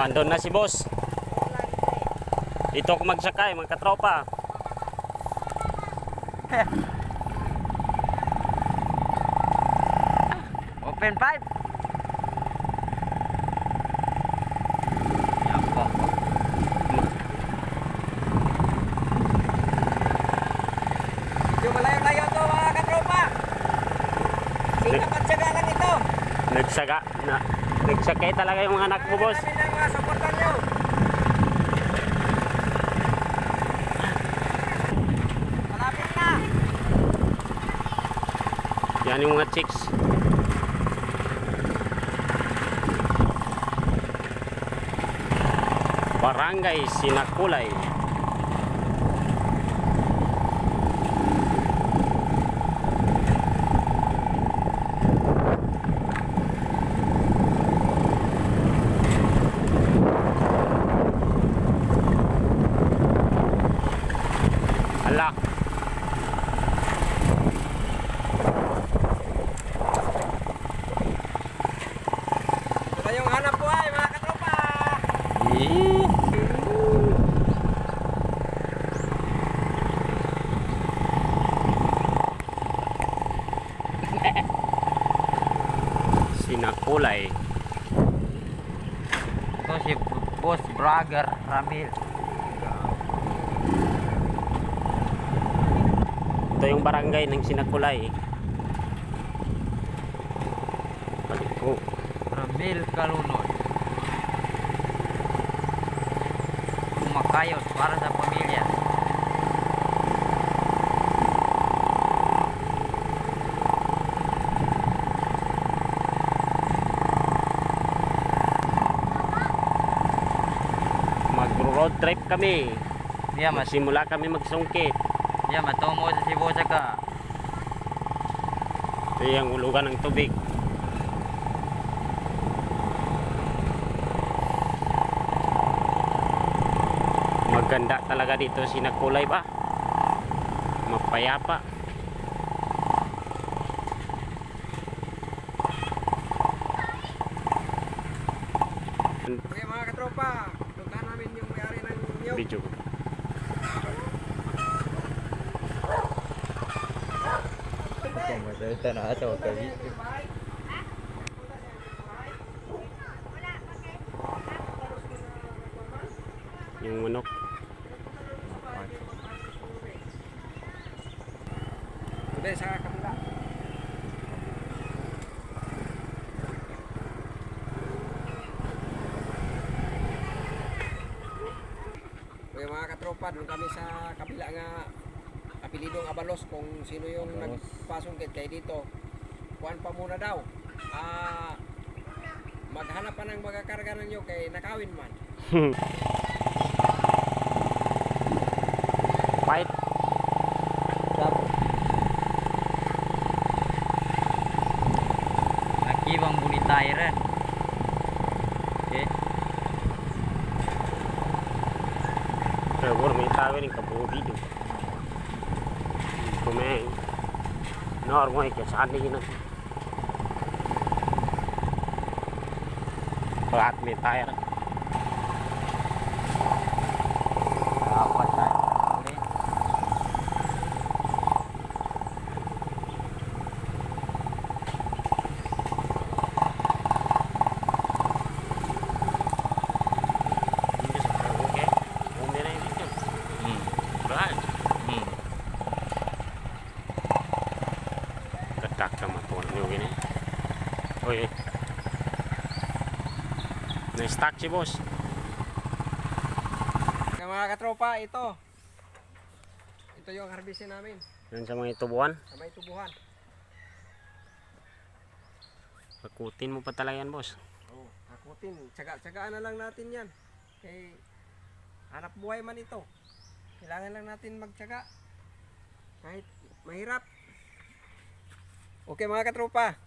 Andun na si boss. Dito ako magsakay, mga katropa. Open pipe. Yan po. Medyo malayo-layo to mga katropa. Sinapat-saga lang ito. Nagsakay talaga yung mga anak mo, boss. Namin ang mga supportan nyo. Malapit na. Yan yung mga chicks. Barangay Sinakulay. Ala. Ito yung hanap buhay mga katropa. Sinakulay. Ito si Boss Bragger Ramil. Ito yung barangay ng Sinakulay. Balik ko. Ramil Kalunod. Kumakayos para sa pamilya. Mag-road trip kami. Mas Simula kami magsungkit. matumo sa Cebu ka. Ito yung ulugan ng tubig. Maganda talaga dito Sinakulay ba? Mapayapa. Okay mga katropa, puntahan namin yung may-ari ng niyog. Video. Masalita na ito, kami. Yung manok. Hindi, sa kabila. Okay mga katropa, doon kami sa kabila nga apelidong Abalos kung sino yung nagpasungkit kay dito. Kuhan pa muna daw. Maghanap pa ng magakarga ng nyo kay nakawin man. Fight. Nakibang bunitay rin. Okay. Trevor, may tawin yung kabubido. Kumeng. Normal kaya saan na yun. Pag-at may tire. Dapat tayo. Okay. Okay. Umay na yun dito. Right. Katak ka matuan nyo gini. Oy. Na-stack si boss. Kaya mga katropa, ito yung harbisin namin Yan sa mga itubuan. sa may tubuhan. Pakutin mo pa talaga yan, boss. Oh, takutin. Tsagaan na lang natin yan. Kay hanap buhay man ito. Kailangan lang natin magtsaga. Kahit mahirap. Okay mga katropa.